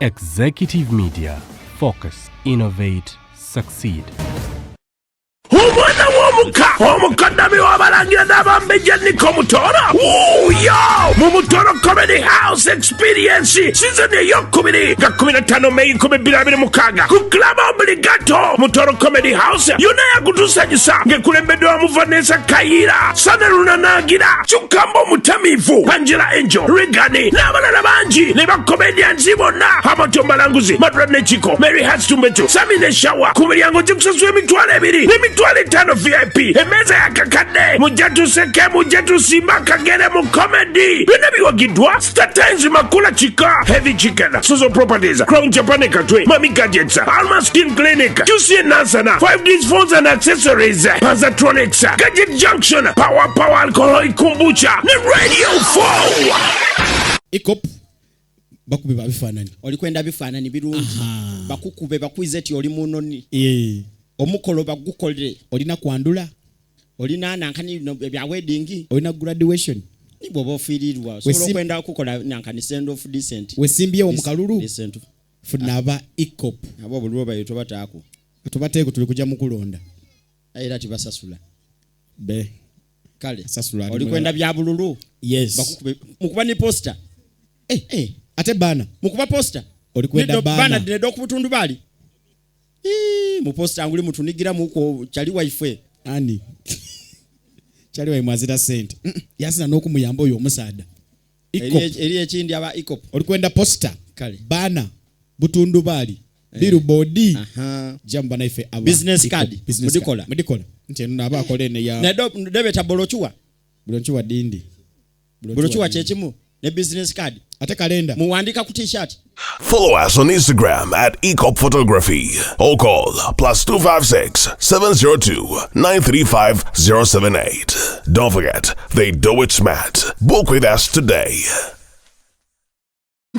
Executive Media. Focus, innovate, succeed. Omwana w'omuka omukadami w'abalangira n'abambejja Niko Mutooro yo mu Mutooro Comedy House Experience season ey'okubiri nga 15 Mei 2026 ku Club Obligato Mutooro Comedy House yonna yakutusanyusa ng'ekulembeddwamu Vanessa Kayiira, Sana Lunanagira, Chukambo Mutamivu, Angela Angel, Regani n'abalala bangi ne bakomedians bonna Amato Malanguzi, Madra Nechiko, Mary Hatstumbetu, Sami Neshawa ku miryango gikusasula $2,000 $5 VIP emeza yakakadde mujatuseke mujatusimba kagere mu comedy bino biwagidwa Star Times Makula Chika, Heavy Chicken, Suzo Properties, Crown Japan Katwe, Mami Gadgets, Alma Skin Clinic, QC Nansana, 5D's Phones and Accessories, Panzatronics, Gadget Junction, Power Alcoholic Kombucha ne Radio 4 Ikop bakube babifanani olikwenda bifanani birungi bakukube bakwize ti oli munoni omukolo bagukolere olina kwandula olina nankani bya wedding olina graduation nibo bofirirwa so kwenda kukola nankani send off decent wesimbye omukalulu decent funaba Ikop abo bulwo bayito batako tubateeko tuli kujja mukulonda era tibasasula be kale sasula olikwenda bya bululu yes bakukube mukuba ni poster ate bana mukuba poster olikwenda bana dedo kubutundu bali mu poster anguli mutunigira muko chali wife ani chali wa mwazira sente yasina n'okumuyamba oyo omusaada eri ekindi aba Ikop olikwenda poster kale bana butundu bali billboard jamba na ife aba business card mudikola nteno naba akolene ya nedo debeta bolochuwa dindi bolochuwa chechimu ne business card ate kalenda muwandika ku t-shirt. Follow us on Instagram at Ikop Photography or call +256 702 935 078. Don't forget, they do it smart. Book with us today.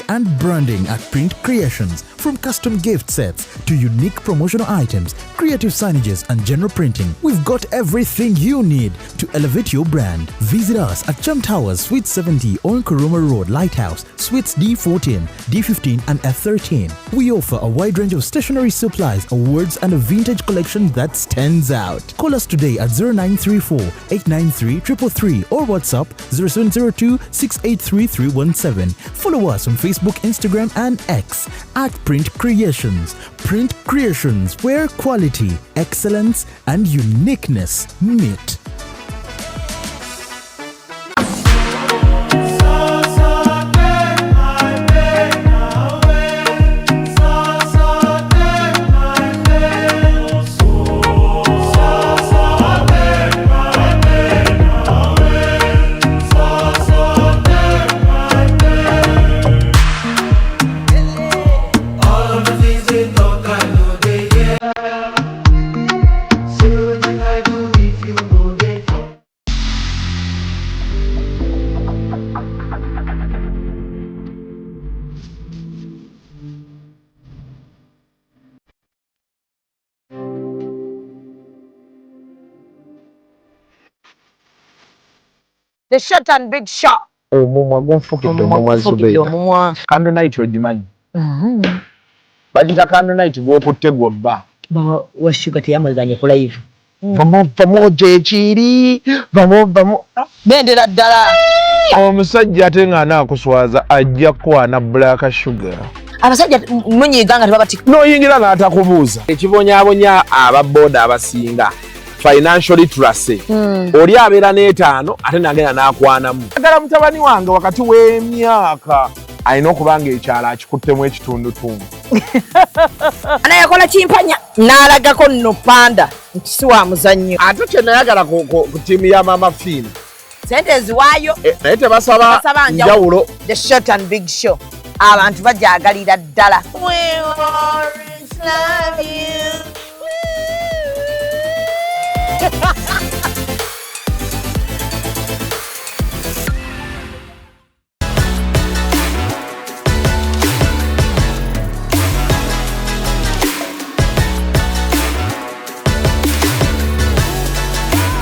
And branding at Print Creations. From custom gift sets to unique promotional items, creative signages and general printing, we've got everything you need to elevate your brand. Visit us at Chum Towers, Suite 70 on Kuruma Road, Lighthouse, Suites D14, D15 and F13. We offer a wide range of stationery supplies, awards and a vintage collection that stands out. Call us today at 0934 893 333 or WhatsApp 0702 683 317. Follow us on Facebook, Instagram and X at Print Creations. Print Creations, where quality, excellence and uniqueness meet. The short and big shot. Omumwa gonfukidde omumwa Zubeida. Candle night ogimanyi. Bagita candle night gw'okutte gw'obba. Washuga teyamazanye ku live. Vamo gyekiri. Vamo. Bendera ddala. Omusajja ate nga anaakuswaza ajja kwana black sugar. Abasajja munyiga nga tebabati. N'oyingira n'atakubuuza. Ekibonyaabonya ababooda abasinga. Financial literacy. Oli abeera n'etaano ate nagenda n'akwanamu. Agala mutabani wange wakati w'emyaka alina okubanga ekyalo akikuttemu ekitundutundu. Anayakola kimpanya n'alagako nno panda nti si wa muzannyo. Ate kye nayagala ku ttiimu ya Mama Fiina. Sente eziwaayo. Naye tebasaba njawulo. The short and big show. Abantu bajaagalira ddala. We always love you.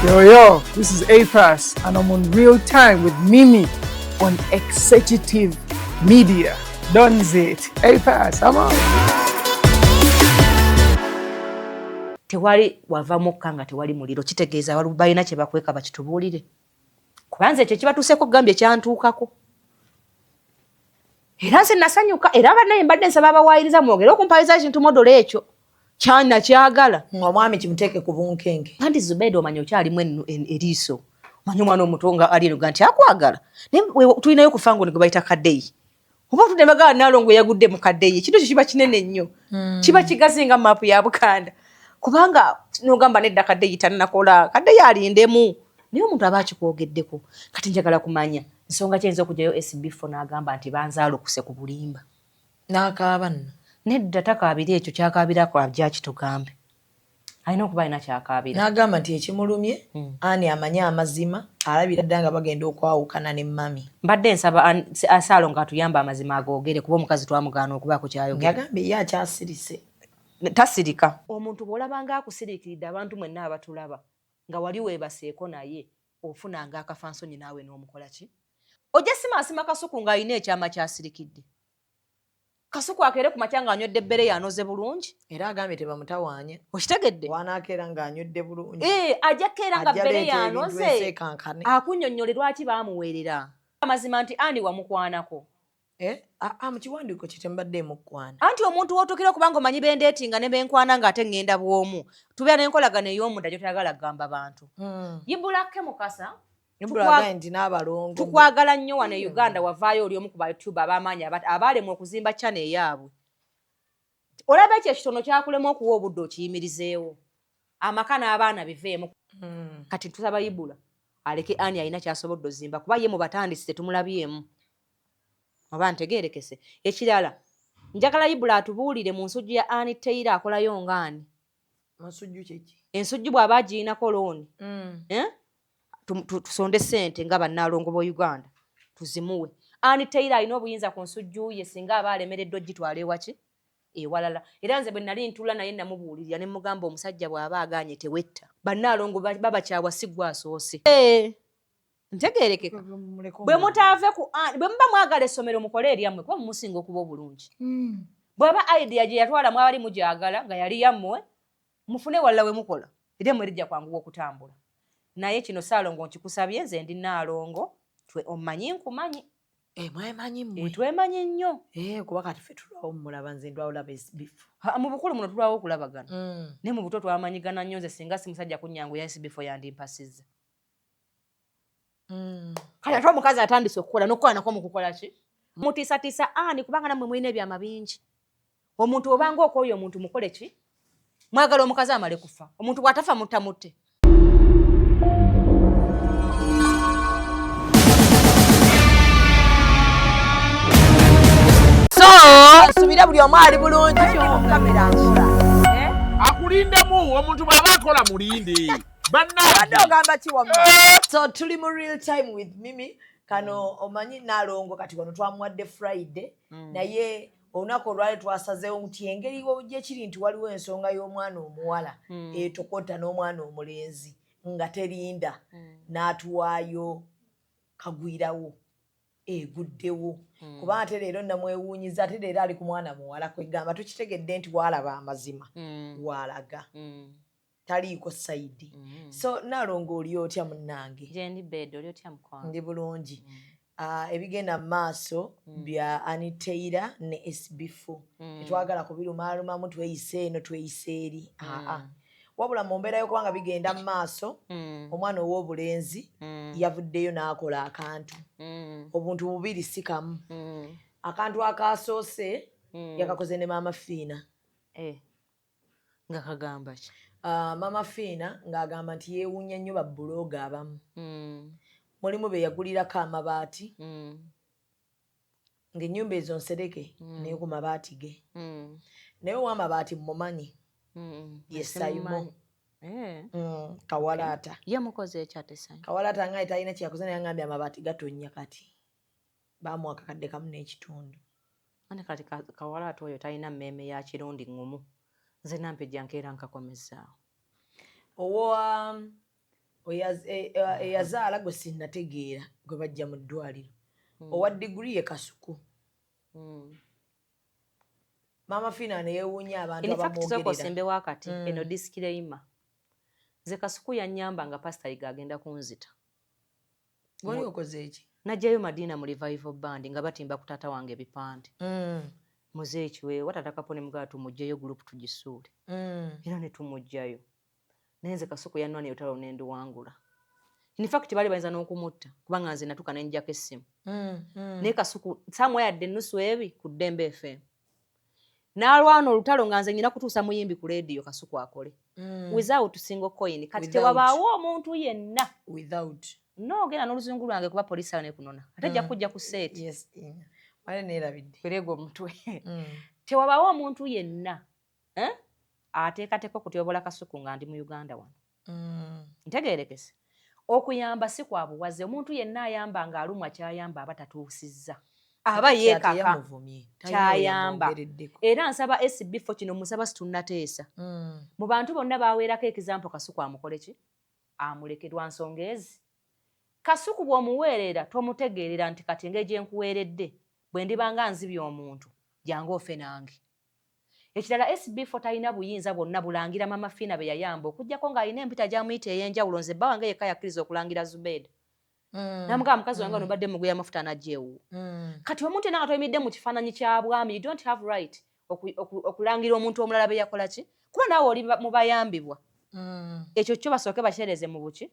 Yo, this is A-Pass and I'm on Real Time with Mimi on Executive Media. Done it. Hey, pass. I'm on. Tewali wava mukka nga tewali muliro kitegeeza balina kye bakweka bakitubuulire kubanze ekyo kibatuuseeko kugambye kyantuukako era nze nasanyuka era bannaye mbadde nsaba abawaayiriza mwogere okumpaliza ekintu modola ekyo kyana kyagala omwami kimuteeke ku bunkenge kandi Zubeida omanya okyalimu eriiso omanya omwana omuto nga ali eruga nti akwagala tulinayo kufa ngo nigo bayita kaddeyi oba otudde bagala Nalongo yagudde mu kaddeyi ekintu ekyo kiba kinene nnyo kiba kigazi nga maapu ya Buganda kubanga nogamba nedda kaddeyi tannakola kaddeyi alindemu naye omuntu aba akikwogeddeko kati njagala kumanya nsonga kyayinza okujjayo SB4 n'agamba nti banzaalukuse ku bulimba n'akaaba nno nedda takaabira ekyo kyakaabirako ajja kitugambe alina okuba alina kyakaabira n'agamba nti ekimulumye ani amanye amazima alabira dda nga bagenda okwawukana ne mami mbadde nsaba Saalongo atuyamba amazima agoogere kuba omukazi twamugaana okubaako kyayogera yagambe ye akyasirise tasirika omuntu bw'olabanga akusiriikiridde abantu mwenna abatulaba nga wali weebaseeko naye ofunanga akafansonyi naawe n'omukola ki ojja simaasima Kasuku ng'alina ekyama kyasirikidde Kasuku akeere ku makya ng'anywedde ebbere yanoze bulungi era agambye tebamutawaanya okitegedde wanaakeera ng'anywedde bulungi ajja keera nga bbere yanoze akunnyonnyole lwaki baamuweerera amazima nti ani wamukwanako mu kiwandiiko kye tembadde mukwana anti omuntu wootukira okubanga omanyi bendeetinga ne benkwana ng'ate ngenda bw'omu tubeera n'enkolagano ey'omunda gy'otayagala kugamba bantu Ibulake Mukasa tukwagala nnyo wano e Uganda wavaayo oli omu ku bayutuba ab'amaanyi abaalemwa okuzimba channel eyaabwe olaba ekyo ekitono kyakulema okuwa obudde okiyimirizeewo amaka n'abaana biveemu kati tusaba Ibula aleke ani alina kyasobodde ozimba kuba ye mu batandisi tetumulabyemu oba ntegeerekese ekirala njagala Ibula atubuulire mu nsujju ya Annie Taylor akolayo ngaani ensujju kyeki ensujju bw'aba agirinako looni tusonde ssente nga bannalongo b'o Uganda tuzimuwe Annie Taylor alina obuyinza ku nsujju ye singa aba alemereddwa ogitwala ewaki ewalala era nze bwe nali ntula naye namubuulirira ne mugamba omusajja bw'aba agaanye tewetta bannalongo babakyawa si gwe asoose ntegeerekeka bwe mutaave bwe muba mwagala essomero mukole eryammwe kuba mumusinga okuba obulungi bw'aba idea gye yatwala mwabali mugyagala nga yali yammwe mufune walla we mukola era mmwe rijja kwanguwa okutambula naye kino Saalongo nkikusabye nze ndi Naalongo omanyi nkumanyi mwemanyi mmwe twemanyi nnyo kuba kati ffe tulwawo mulaba nze ndwawulaba SB4 mu bukulu muno tulwawo okulabagana naye mu buto twamanyigana nnyo nze singa si musajja kunnyangu ya SB4 yandimpasizza kale ate omukazi atandise okukola n'okukola nako mu kukola ki mutiisatiisa ani kubanga nammwe mulina ebyama bingi omuntu obanga okooyo omuntu mukole ki mwagala omukazi amale kufa omuntu bw'atafa muttamutte nsubira buli omu ali bulungi kamera akulindemu omuntu bw'aba akola mulinde badde ogamba ki wamma so tuli mu real time with Mimi kano omanyi Naalongo kati wano twamuwadde Friday naye olunaku olwali twasazeewo nti engeri gyekiri nti waliwo ensonga y'omwana omuwala etokota n'omwana omulenzi nga terinda n'atuwaayo kagwirawo eguddewo kuba ate leero namwewuunyiza ate leero ali ku mwana muwala kwegamba tukitegedde nti waalaba amazima waalaga taliiko sayidi so Naalongo oli otya munnange jendi bedo oli otya mukwano ndi bulungi ebigenda mu maaso bya Annie Taylor ne SB4 tetwagala kubirumaalumamu tweyise eno tweyise eri wabula mu mbeera y'okubanga bigenda mu maaso omwana ow'obulenzi yavuddeyo n'akola akantu obuntu bubiri si kamu akantu akasoose yakakoze ne Maama Fiina nga kagamba ki Maama Fiina ng'agamba nti yeewuunya nnyo babbulooga abamu mulimu be yagulirako amabaati ng'ennyumba ezo nsereke naye ku mabaati ge naye ow'amabaati mmumanyi ye Simon Kawalaata yamukoze ekyo ate Simon Kawalaata nga talina kyakoze naye ngambye amabaati gatonnya kati baamuwa akakadde kamu n'ekitundu ane kati Kawalaata oyo talina mmeeme ya kirundi ŋŋumu nze nampejja nkeera nkakomezaawo owa eyazaala gwe sinnategeera gwe bajja mu ddwaliro owa diguli ye Kasuku Mama Fina ne yewunya abantu abamwogerera. In fact soko sembe wakati Mm. eno disclaimer. Nze Kasuku yannyamba nga pastor Iga agenda kunzita. Wali okoze eki? Najjayo Madina mu revival band nga batimba ku taata wange ebipande. Muzeeyi kiwe watata kapone mugatu mujjayo group tugisuule. Era ne tumujjayo. Nenze Kasuku yannone yotalo nendo wangula. In fact bali bayinza n'okumutta kubanga nze natuka nenjako essimu. Ne Kasuku samwe yadde nusu ebi ku Dembe FM. Nalwano olutalo nga nze nyina kutuusa muyimbi ku radio Kasuku akole. Without single coin kati tewabaawo omuntu yenna. No gena n'oluzungu lwange kuba polisi ane kunona. Atajja kujja ku set. Yes. Wale neerabidde. Perego mutwe. Tewabaawo omuntu yenna. Ateekateeka okutyobola Kasuku nga ndi mu Uganda wano. Ntegeerekese. Okuyamba si kwa buwaze. Omuntu yenna ayamba nga alumwa kyayamba abatatuusizza. Aba yeekaka. Kyayamba. Era nsaba SB4 kino musaba situnnateesa. Mu bantu bonna baweerako ekizampo Kasuku amukole ki? Amulekerwa nsonga ezi. Kasuku bw'omuweerera tomutegeerera nti kati ng'egye nkuweeredde bwe ndibanga nzibye omuntu jangu ofe nange. Ekirala SB4 talina buyinza bwonna bulangira Mama Fina be yayamba okuggyako ng'alina empita gy'amuyita ey'enjawulo nze bba wange yekka yakkiriza okulangira Zubeda. Namugamba mukazi wange onobadde muguya amafuta n'ajjeewo. Kati omuntu yenna nga toyimidde mu kifaananyi kya bwami you don't have right okulangira omuntu omulala be yakola ki? Kuba naawe oli mu bayambibwa. Ekyo kyo basooke bakyereze mu buki?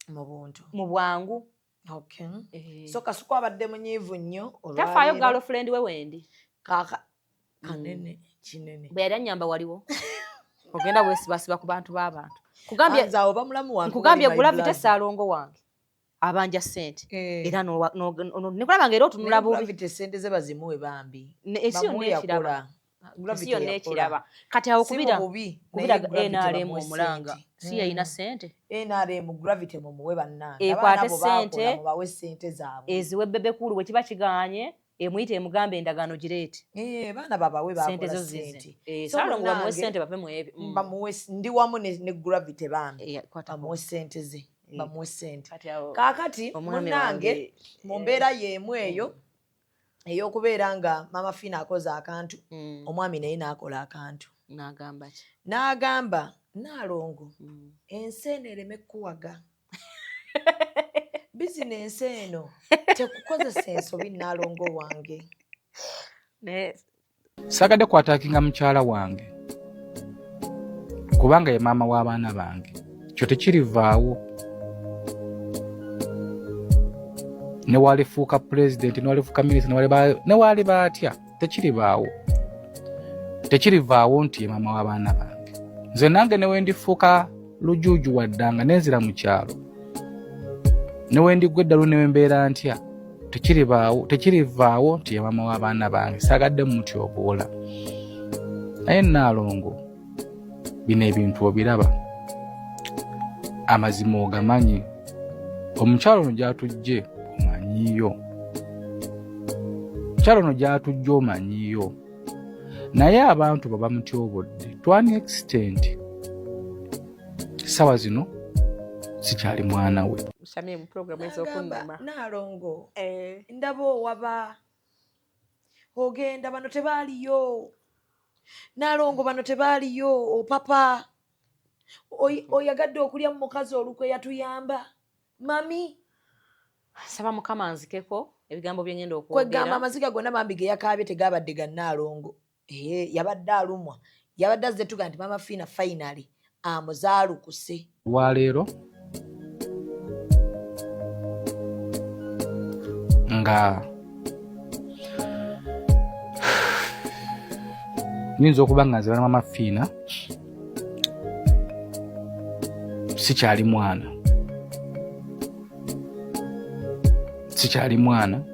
Mu buntu. Mu bwangu. Okay. So Kasuku abadde munyiivu nnyo olwaleero. Tafaayo girlfriend we wendi. Kaka kanene kinene. Bwe yali annyamba waliwo. Ogenda bwesibasiba ku bantu b'abantu. Kugambye nzaawo bamulamu wange. Kugambye Gravity Ssalongo wange. Abanja sente. Era ne kulaba ng'era otunula bubi. Gravity sente ze bazimuwe bambi. Esiyo n'ekiraba. Esiyo n'ekiraba. Kati awo kubira NRM omulanga. Si yayina sente. NRM Gravity mumuwe bannange. Ekwate sente. Mubawe sente zaabwe. Eziwe bebekulu bwe kiba kiganye. Emuyite emugambe endagaano gireeti. Baana babawe bakola sente. Ssalongo bamuwe sente bape muebi. Bamuwe ndi wamu ne Gravity bambi. Bamuwe sente ze. Bamuwe sente. Kaakati munnange mu mbeera y'emu eyo ey'okubeera nga Mama Fina akoze akantu omwami naye n'akola akantu. N'agamba ki? N'agamba Naalongo ensi eno ereme kuwaga. Bizinensi eno tekukozesa ensobi Naalongo wange. Sagadde kwatakinga mukyala wange kubanga ye maama w'abaana bange kyo tekirivaawo. Ne walifuuka president ne walifuuka minisita ne wali baatya tekirivaawo. Tekirivaawo nti ye maama w'abaana bange. Nze nange ne wendifuuka lujuuju waddanga nenzira mu kyalo ne wendigwa eddalu ne wembeera ntya tekirivaawo nti ye maama w'abaana bange. Saagadde mutyoboola naye Naalongo bino ebintu obiraba amazima ogamanyi. Omukyalo ono gy'atujje omanyiyo. Omukyalo ono gy'atujje omanyiyo. Naye abantu baba mutyobodde to an extent. Sawa zino sikyali mwana we. Shamye mu program ez'okunnama. Naalongo ndaba owaba ogenda bano tebaaliyo. Naalongo bano tebaaliyo opapa oyagadde okulya mu mukazi olukwe yatuyamba mami. Saba Mukama nzikeko ebigambo bye ngenda okwogera. Kwegamba amaziga gonna bambi ge yakaabye tegaabadde ga Naalongo. Yabadde alumwa. Yabadde azze tuga nti Mama Fina finally amuzaalukuse. Waleero nga nyinza okuba nga nze bana Mama Fina sikyali mwana. Sikyali mwana.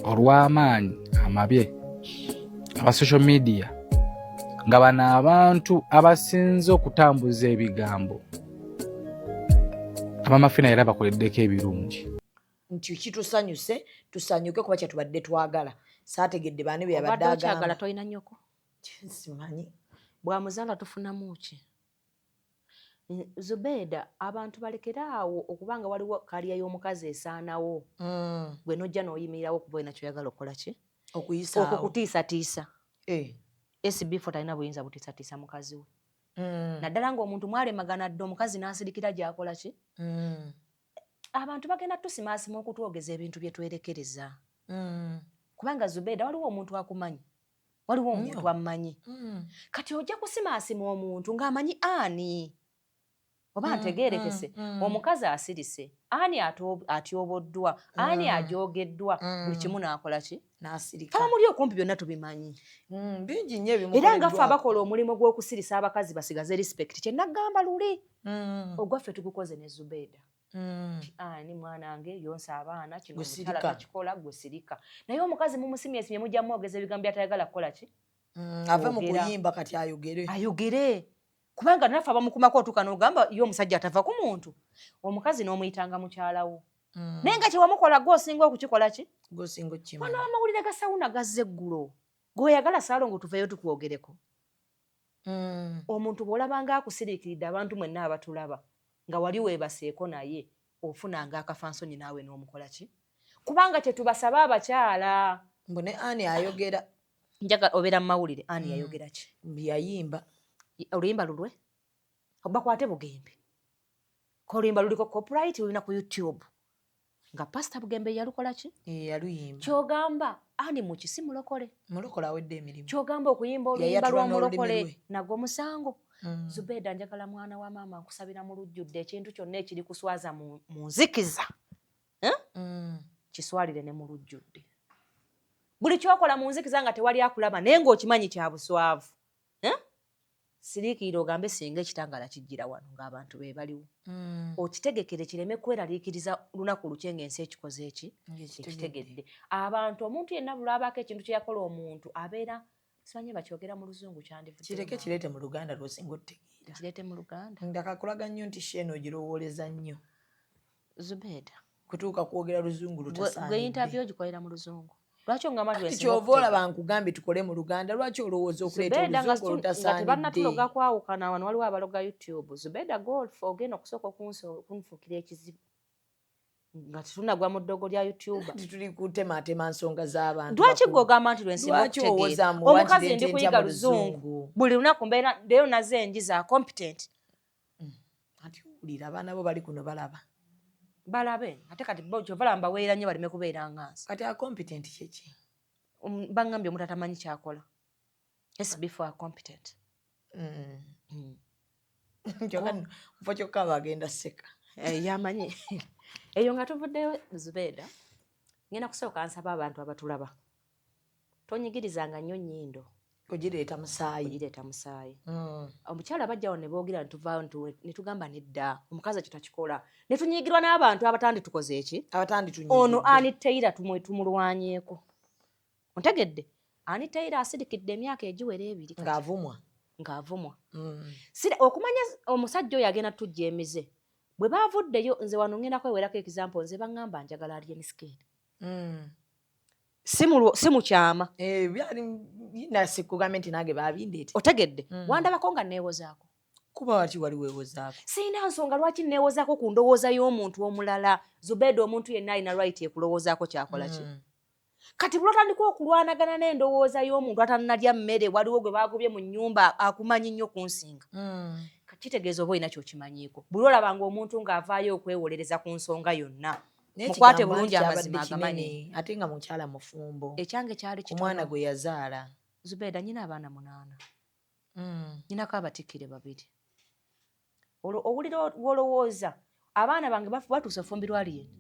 Olw'amaanyi amabye aba social media nga bano abantu abasinze okutambuza ebigambo Mama Fina era bakoleddeko ebirungi. Nti kitusanyuse tusanyuke kuba kyatubadde twagala. Saategedde baani be yabadde agamba. Obadde okyagala toyina nnyoko? Simanyi. Bw'amuzaala tufunamu ki? Zubeda abantu balekeraawo okubanga waliwo kaliya y'omukazi esaanawo gwe nojja n'oyimirirawo okuba nakyo oyagala okukola ki okuyisaawo okukutiisatiisa SB4 talina buyinza butiisatiisa mukazi we naddala ng'omuntu mwalemagana dde omukazi n'asirikira gy'akola ki abantu bagenda tusimaasima okutwogeza ebintu bye twerekereza kubanga Zubeda waliwo omuntu akumanyi waliwo omuntu amanyi kati ojja kusimaasima omuntu ng'amanyi ani oba ntegeerekese omukazi asirise ani atyoboddwa ani ajogeddwa buli kimu n'akola ki n'asirika muli okumpi byonna tubimanyi bingi nnyo era nga ffe abakola omulimu gw'okusirisa abakazi basigaze respect kye nagamba luli ogwaffe tugukoze ne Zubeda ani mwana wange yonsa abaana kino omukyala takikola gwe sirika naye omukazi mumusimyesimye mujja mwogeza ebigambo byatayagala kukola ki ave mu kuyimba kati ayogere kubanga naffe abamukumako otuuka n'ogamba ye omusajja atava ku muntu omukazi n'omuyitanga mukyala wo naye nga kyewamukola gw'osinga okukikola ki gw'osinga okukima wano amawulire ga sawuna gazze eggulo gw'oyagala Saalongo tuveeyo tukwogereko omuntu bw'olabanga akusiriikiridde abantu mwenna abatulaba nga wali weebaseeko naye ofunanga akafansonyi naawe n'omukola ki kubanga kyetubasaba abakyala mbone ani ayogera njaga obeera mu mawulire ani yayogera ki byayimba oluyimba lulwe bakwate bugembe koluyimba luliko copyright lulina ku YouTube nga Pastor Bugembe yalukola ki yaluyimba kyogamba ani mu kisi mulokole awedde emirimu kyogamba okuyimba oluyimba lw'omulokole nagwo musango Zubeda njagala mwana wa maama nkusabira mu lujjudde ekintu kyonna ekiri kuswaza mu nzikiza kiswalire ne mu lujjudde buli kyokola mu nzikiza nga tewali akulaba naye ng'okimanyi kya buswavu siriikirira ogambe singa ekitangala kijjira wano ng'abantu be baliwo okitegekere kireme kweraliikiriza lunaku lukye ng'ensi ekikoze eki ekitegedde abantu omuntu yenna bulabako ekintu kye yakola omuntu abeera sibanye bakyogera mu luzungu kyandivudde kireke kireete mu Luganda lw'osinga otegeera kireete mu Luganda ndakakulaga nnyo nti sheeno ogirowooleza nnyo Zubeda kutuuka kwogera luzungu lutasaanidde gwe interview ogikolera mu luzungu lwaki ongamba nti kyova olaba nkugambye tukole mu Luganda lwaki olowooza okuleeta oluzungu olutasaanidde tebannatuloga kwawukana wano waliwo abaloga YouTube Zubeda golf ogenda okusooka kunfuukira ekizibu nga tetunagwa mu ddogo lya YouTube tuli kutematema nsonga z'abantu lwaki gwe ogamba nti lwensinga okutegeera omukazi ndi kuyiga luzungu buli lunaku mbeera ndeyo naze enji za competent ati wulira abaana bo bali kuno balaba balabe ate kati bo kyovala mbaweera nnyo baleme kubeera ngansi kati a competent kyeki bangambye omuntu atamanyi kyakola SB4 competent mufo kyokka bagenda sseka yamanyi eyo nga tuvuddeyo Zubeda ngenda kusooka nsaba abantu abatulaba tonyigirizanga nnyo nnyindo ogireeta musaayi omukyala bajjawo ne boogera ntuvaayo ne tugamba nedda omukazi ekyo takikola ne tunyigirwa n'abantu abatandi tukoze eki ono Annie Taylor tumulwanyeeko ontegedde Annie Taylor asirikidde emyaka egiwera ebiri ng'avumwa okumanya omusajja oyo agenda tujja emize bwe baavuddeyo nze wano ngenda kwewerako example nze baŋŋamba njagala alien skin si mukyama nasikugambye nti nange babindeete otegedde wandabako nga neewozaako kuba waki wali weewozaako sirina nsonga lwaki neewozaako ku ndowooza y'omuntu omulala Zubeda omuntu yenna alina right ekulowoozaako kyakola ki kati bulotandika okulwanagana n'endowooza y'omuntu atanalya mmere waliwo gwe baagobye mu nnyumba akumanyi nnyo kunsinga kitegeeza oba olina kyokimanyiiko buli olabanga omuntu ng'avaayo okwewolereza ku nsonga yonna mukwate bulungi amazima agamanyi ate nga mukyala mufumbo ekyange kyali omwana gwe yazaala Zubeda nyina abaana 8 nyinako abatikkire 2 owulira wolowooza abaana bange batuuse fumbirwa lyeni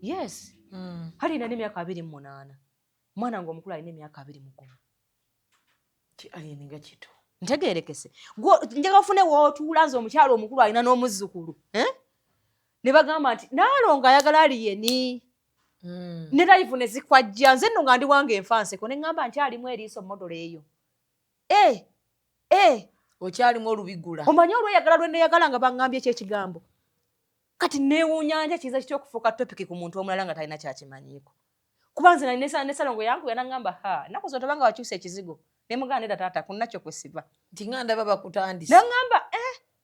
yes alina n'emyaka 28 omwana nga omukulu alina emyaka 21 alieninga kito ntegeerekese njaga ofune wootuula nze omukyalo omukulu alina n'omuzzukulu ne bagamba nti Naalongo ayagala aliyeni ne live ne zikwajja nze nno nga ndi wange enfanseko ne ŋŋamba nkyalimu eriiso modola eyo okyalimu olubigula omanyi olweyagala lwe neyagala nga baŋŋambye ekyekigambo kati neewuunya nja kiza kityokufuuka topiki ku muntu omulala nga talina kyakimanyiiko kuba nze nali ne Saalongo yankuya naŋŋamba naku zo tobanga wakyusa ekizigo ne muganda nedda taata kunnakyo kwe siva nti nga ndaba bakutandise naŋŋamba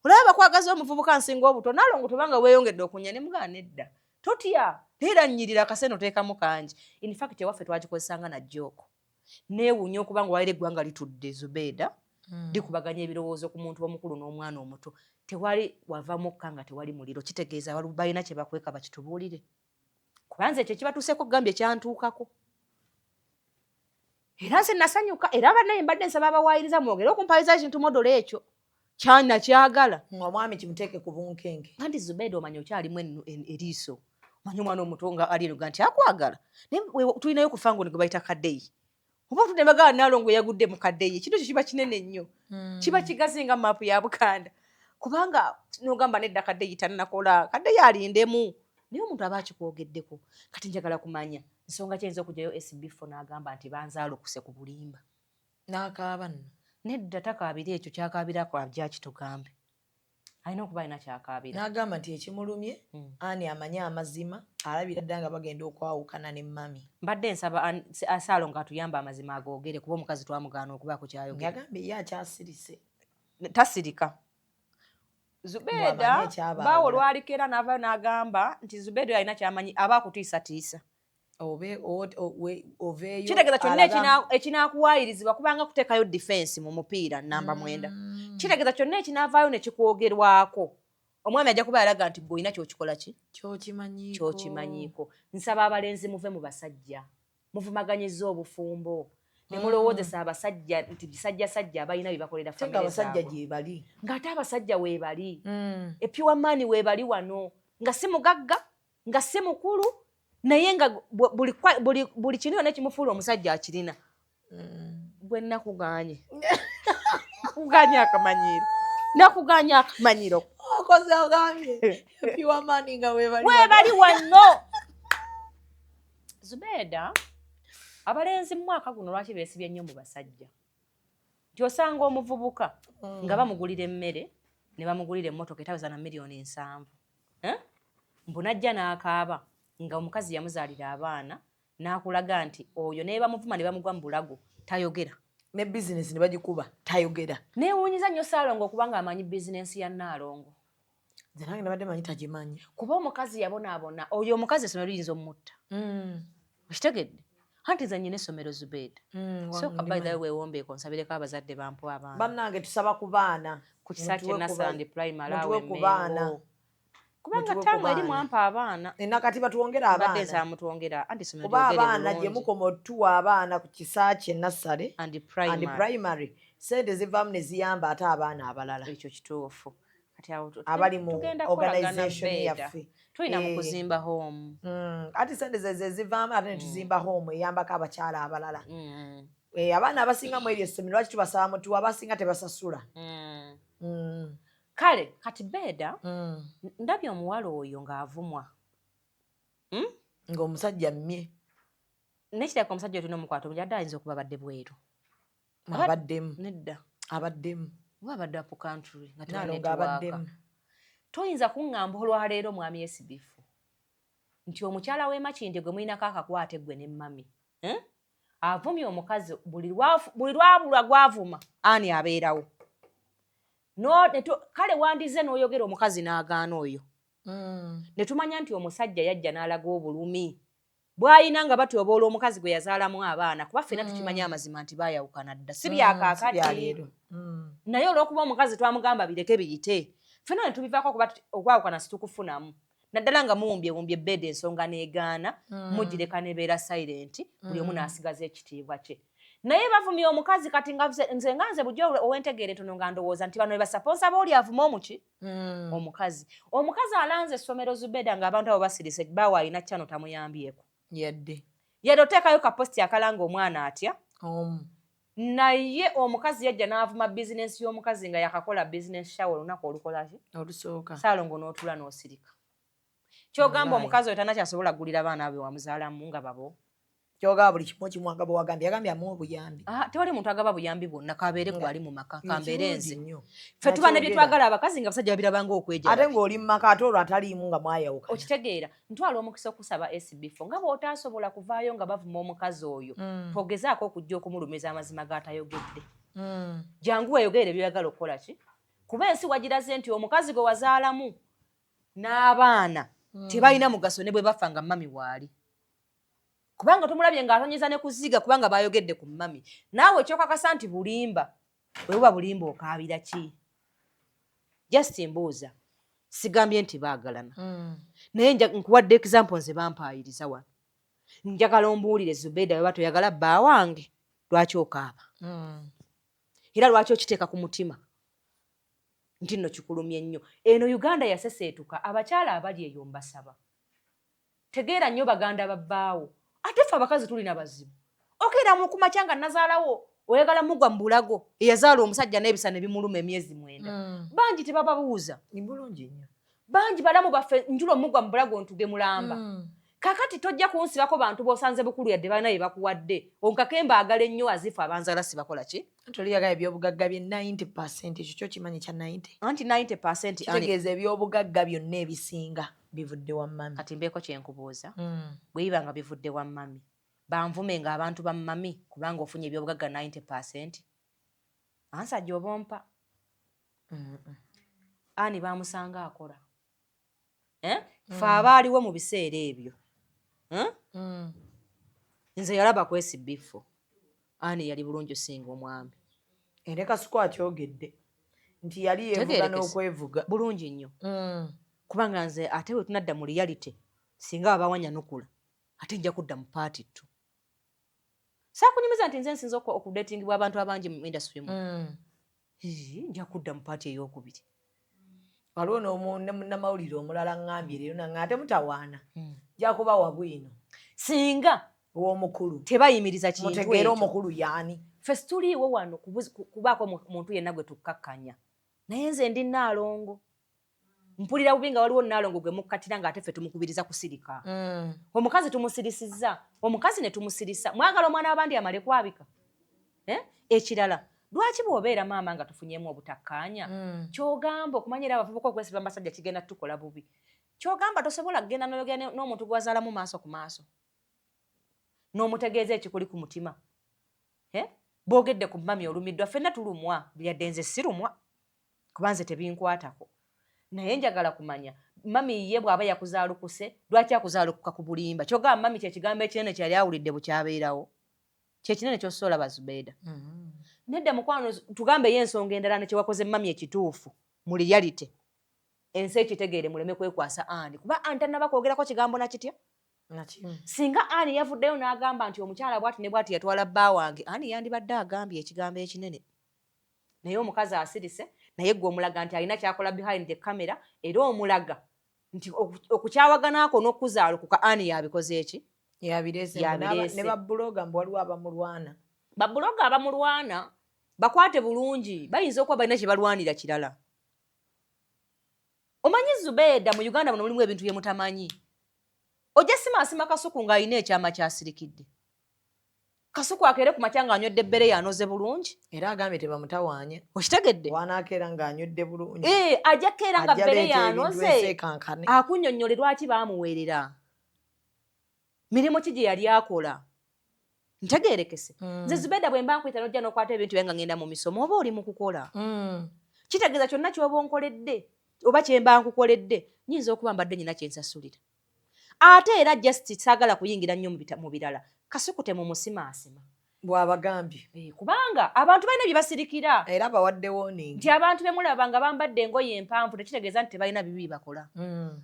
olaba kwagaza omuvubuka nsinga obuto nalongo tubanga weeyongedde okunya ne mugana nedda totya era nnyirira kaseno teekamu kangi in fact ewaffe twagikozesanga na joko neewuunya okubanga walira eggwanga litudde Zubeda likubaganya ebirowoozo ku muntu omukulu n'omwana omuto tewali wava mukka nga tewali muliro kitegeeza balina kye bakweka bakitubuulire kubanza ekyo kibatuuseeko kugambye kyantuukako era nze nasanyuka era banaye mbadde nsaba abawaayiriza mwogere okumpaliza ekintu modolo ekyo kyana kyagala omwami kimuteeke ku bunkenge kandi Zubeda omanya okyalimu eriiso omanya omwana omuto nga ali eruga nti akwagala tulinayo kufa ngo nigo bayita kaddeyi oba otudde bagala nalongo yagudde mu kaddeyi ekintu ekyo kiba kinene nnyo kiba kigazi nga maapu ya Buganda kubanga nogamba nedda kaddeyi tannakola kaddeyi alindemu naye omuntu aba akikwogeddeko kati njagala kumanya nsonga kyayinza okugyayo SB4 n'agamba nti banzaalukuse ku bulimba n'akaaba nno nedda takaabira ekyo kyakaabirako ajja kitugambe alina okuba alina kyakaabira n'agamba nti ekimulumye ani amanye amazima alabira dda nga bagenda okwawukana ne mami mbadde nsaba asaalo nga atuyamba amazima agoogere kuba omukazi twamugaana okubaako kyayogera yagambye ye akyasirise tasirika Zubeda baawo olwaliko era n'avaayo n'agamba nti Zubeda alina kyamanyi aba akutiisatiisa kitegeeza kyonna ekinaakuwaayirizibwa kubanga kuteekayo defense mu mupiira namba 9 kitegeeza kyonna ekinaavaayo ne kikwogerwako omwami ajja kuba yalaga nti gwe olina kyokikola ki kyokimanyiiko nsaba abalenzi muve mu basajja muvumaganyiza obufumbo ne mulowoozesa abasajja nti bisajjasajja abalina bye bakolera abasajja gye bali ng'ate abasajja weebali epiwa maani weebali wano nga si mugagga nga si mukulu naye nga buli kino yonna ekimufuula omusajja akirina gwe nakuganye nakuganye akamanyiro okoze ogambye epiwa maani nga weebali wano Zubeda abalenzi mu mwaka guno lwaki beesibye nnyo mu basajja nti osanga omuvubuka nga bamugulira emmere ne bamugulira emmotoka etaweza na miliyoni 7 mbu najja n'akaaba nga omukazi yamuzaalira abaana n'akulaga nti oyo naye bamuvuma ne bamugwa mu bulago tayogera ne bizinesi ne bagikuba tayogera neewuunyiza nnyo Ssaalongo okubanga amanyi bizinesi ya Nnaalongo nze nange nabadde manyi tagimanyi kuba omukazi yabonaabona oyo omukazi essomero liyinza omutta okitegedde anti nze nnyina essomero Zubeda soka by the way weewombeeko nsabireko abazadde bampu abaana bannange tusaba ku baana ku Kisaakye Nassandi Primary awo emmengo kubanga ttaamu eri mwampa abaana nakati batwongera abaana badde nsamutwongera anti essomero kuba abaana gye mukoma otuwa abaana ku Kisaakye Nassari and Primary sente zivaamu ne ziyamba ate abaana abalala ekyo kituufu abali mu organisation yaffe tulina mu kuzimba home ati sente ze zivaamu ate ne tuzimba home eyambako abakyala abalala abaana abasinga mu eryo essomero lwaki tubasaba mutuwa abasinga tebasasula kale kati Beda ndabye omuwala oyo ng'avumwa ng'omusajja mmye nekiraka omusajja oyo tulina omukwata omujadde ayinza okuba badde bweru abaddemu nedda abaddemu oba abadde up country nga tewaka toyinza kuŋŋamba olwaleero mwami esibifu nti omukyala w'e Makindye gwe mulinako akakwate gwe ne mami avumye omukazi buli lwabulwa gwavuma ani abeerawo kale wandize n'oyogera omukazi n'agaana oyo ne tumanya nti omusajja yajja n'alaga obulumi bw'ayina nga batyoboola omukazi gwe yazaalamu abaana kuba ffenna tukimanya amazima nti baayawukana dda si byakaakati naye olw'okuba omukazi twamugamba bireke biyite ffenna ne tubivaako okwawukana situkufunamu naddala nga muwumbyewumbye Beda ensonga n'egaana mugireka nebeera silent buli omu n'asigaza ekitiibwa kye naye bavumye omukazi kati nze bujjo owentegeere tono nga ndowooza nti bano bebasaponsa booli avuma omuki omukazi alanze essomero Zubeda ng'abantu abo basirise baawe alina kyano tamuyambyeko yadde oteekayo kapositi akalanga omwana atya naye omukazi yajja n'avuma bizinesi y'omukazi nga yakakola bizinesi shawe olunaku olukolaki olusooka Ssaalongo n'otula n'osirika kyogamba omukazi oyo tanakyasobola kugulira abaana be wamuzaalamu nga babo kyogaba buli kimu kimwagaba wagambye yagambye amuwa obuyambi tewali muntu agaba buyambi bwonna kabeere gwali mu maka kambeere nze ffe tuba ne bye twagala abakazi nga basajja babirabanga okwejja ate ng'oli mu maka ate olwo ataliimu nga mwayawuka okitegeera ntwala omukisa okusaba SB4 nga bw'otaasobola kuvaayo nga bavuma omukazi oyo togezaako okujja okumulumiza amazima g'atayogedde jangu weeyogere byoyagala okukola ki kuba ensi wagiraze nti omukazi gwe wazaalamu n'abaana tebalina mugaso ne bwe bafa nga mami waali. Kubanga tumulabye ng'atonyiza ne kuziga kubanga bayogedde ku mami. Naawe ekyokakasa nti bulimba, bwe buba bulimba okaabira ki? Just mbuuza. Sigambye nti baagalana. Naye nkuwadde example nze bampaayiriza wano. Njagala ombuulire Zubeda bwe batoyagala bba wange lwaki okaaba. Era lwaki okiteeka ku mutima. Nti nno kikulumye nnyo. Eno Uganda yaseseetuka abakyala abali eyo mbasaba. Tegeera nnyo baganda babbaawo. Ate ffe abakazi tulina bazibu. Okeera mu kumakya nga nazaalawo oyagala mugwa mu bulago eyazaala omusajja n'ebisa ne bimuluma emyezi 9. Bangi tebababuuza. Ni bulungi nnyo. Bangi balamu baffe njulo mugwa mu bulago ntuge mulamba. Kakati tojja kunsibako bantu b'osanze bukulu yadde balina bye bakuwadde. Onkakemba agala ennyo azifu abanzaala sibakola ki? Toliyagala ebyobugagga bye 90% ekyo kimanyi kya 90. Anti 90% kitegeeza ebyobugagga byonna ebisinga bivudde wa mami. Kati mbeeko kyenkubuuza. Bwe biba nga bivudde wa mami. Banvume nga abantu ba mami kubanga ofunye ebyobugagga 90%. Ansajja oba ompa. Ani bamusanga akola. Fe abaaliwo mu biseera ebyo. Nze yalaba kwesibbifo. Ani yali bulungi osinga omwami. Ere Kasuku akyogedde nti yali yeevuga n'okwevuga bulungi nnyo. Kubanga nze ate bwe tunadda mu reality singa abawanyanukula ate nja kudda mu party tu. Saakunyumiza nti nze nsinza okudatingibwa abantu abangi mu industry mu. Nja kudda mu party ey'okubiri. Waliwo n'amawulire omulala ngambye leero nange ate mutawaana. Jakuba wabwino. Singa w'omukulu tebayimiriza kintu ekyo. Mutegeera omukulu yaani. Ffe tuliiwo wano kubaako muntu yenna gwe tukkakkanya. Naye nze ndi Nnaalongo. Mpulira bubi nga waliwo Nnaalongo gwe mukkatira ng'ate ffe tumukubiriza kusirika. Omukazi tumusirisizza. Omukazi ne tumusirisa. Mwagala omwana w'abandi amale kwabika. Ekirala. Lwaki bw'obeera maama nga tufunyeemu obutakkaanya? Ky'ogamba okumanyira abavubuka okwesiba abasajja kigenda tukola bubi. Ky'ogamba tosobola kugenda n'oyogera n'omuntu gwazaalamu maaso ku maaso. N'omutegeeza ekikuli ku mutima. Boogedde ku mami olumiddwa ffenna tulumwa byadde nze sirumwa. Kuba nze tebinkwatako. Naye njagala kumanya mami ye bw'aba yakuzaalukuse lwaki akuzaalukuka ku bulimba. Ky'ogamba mami kye kigambo ekinene kyali awulidde bukyabeerawo. Kye kinene ky'osobola Bazubeeda. Nedda mukwano tugambe ye ensonga endala ne kyewakoze mami ekituufu mu reality. Ensi ekitegeere muleme kwekwasa Ani. Kuba Ani tannaba kwogerako kigambo na kitya? Singa Ani yavuddeyo n'agamba nti omukyala bw'ati ne bw'ati yatwala bba wange, Ani yandibadde agambye ekigambo ekinene. Naye omukazi asirise, naye gwe omulaga nti alina kyakola behind the camera, era omulaga nti okukyawaganaako n'okuzaalukuka Ani yabikoze eki? Yabirese. Ne babbuloga mbu waliwo abamulwana. Babbuloga abamulwana bakwate bulungi, bayinza okuba balina kye balwanira kirala. Omanyi Zubeeda mu Uganda muno mulimu ebintu bye mutamanyi. Ojja simaasima Kasuku ng'alina ekyama kyasirikidde. Kasuku akeere ku makya ng'anywedde ebbere yanoze bulungi. Era agambye tebamutawaanye. Okitegedde? Wanakeera ng'anywedde bulungi. Ajja keera nga bbere yanoze. Akunnyonnyole lwaki baamuweerera. Mirimu ki gye yali akola? Ntegeerekese. Nze Zubeeda bwe mba nkwita n'ojja n'okwata ebintu bye nga ngenda mu misomo oba oli mu kukola. Kitegeeza kyonna ky'oba onkoledde oba kye mba nkukoledde nnyinza okuba mbadde nyina kye nsasulira. Ate era just saagala kuyingira nnyo mu birala. Kasuku temumusimaasima. Bw'abagambye. Kubanga abantu balina bye basirikira. Era bawadde warning. Nti abantu be mulaba nga bambadde engoye empanvu tekitegeeza nti tebalina bibi bakola.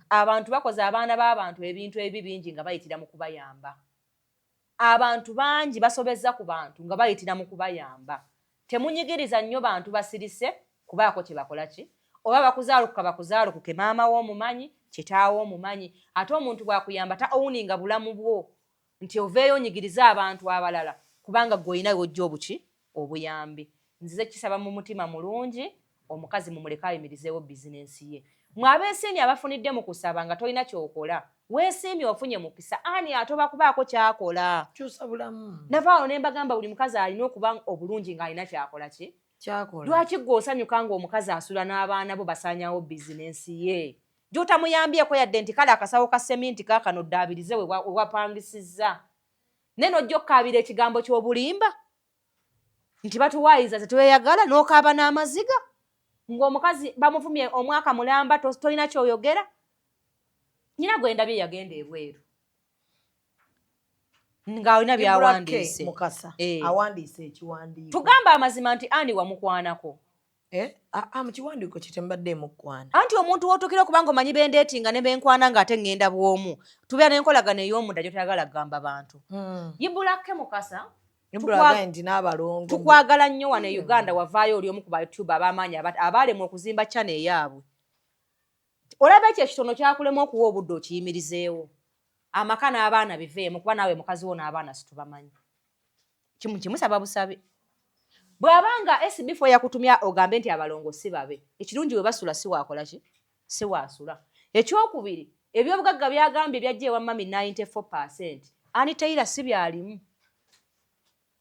Abantu bakoze abaana b'abantu ebintu ebi bingi nga bayitira mu kubayamba. Abantu bangi basobezza ku bantu nga bayitira mu kubayamba. Temunyigiriza nnyo bantu basirise kubaako kye bakola ki? Oba bakuzaalukuke maama w'omumanyi, kitaawo omumanyi. Ate omuntu bw'akuyamba tawuninga bulamu bwo. Nti oveeyo onyigiriza abantu abalala. Kubanga gwe olina wojja obuki? Obuyambi. Nzize kisaba mu mutima mulungi, omukazi mumuleke ayimirizeewo bizinensi ye. Mwabeesiimye abafunidde mu kusaba nga tolina ky'okola. Weesiimye ofunye mukisa. Ani atoba kubaako ky'akola. Kyusa bulamu. Navaawo ne mbagamba buli mukazi alina okuba obulungi ng'alina ky'akola ki? Ky'akola. Lwaki ggwe osanyuka ng'omukazi asula n'abaana bo basaanyawo bizinensi ye? Gy'otamuyambyeko yadde nti kale akasawo ka seminti kaakano oddaabirize we wapangisizza. Neno ojja okkaabira ekigambo ky'obulimba? Nti batuwaayiza ze tweyagala n'okaaba n'amaziga? ng'omukazi bamuvumye omwaka mulamba tolina kyoyogera. Nyina gwenda bye yagenda ebweru. Ng'alina byawandiise. Mukasa. Awandiise ekiwandiiko. Tugamba amazima nti Ani wamukwanako. Mu kiwandiiko kitembadde mukwana. Anti omuntu w'otuukira kubanga omanyi bendeetinga ne benkwana ng'ate ngenda bw'omu. Tubeera n'enkolagano ey'omunda gye toyagala kugamba bantu. Ibulake Mukasa. Tukwagala nnyo wano e Uganda wavaayo oli omu ku YouTube ab'amaanyi abaalemwa okuzimba channel yaabwe. Olaba ekyo ekitono kyakulema okuwa obudde okiyimirizeewo. Amaka n'abaana biveemu kuba naawe mukazi wo n'abaana situbamanyi. Kimusaba busabe. Bw'abanga SB4 yakutumya ogambe nti abalongo si babe. Ekirungi we basula si waakola ki? Si waasula. Ekyokubiri, ebyobugagga byagambye byajja ewa mami 94%. Ani Taylor si byalimu.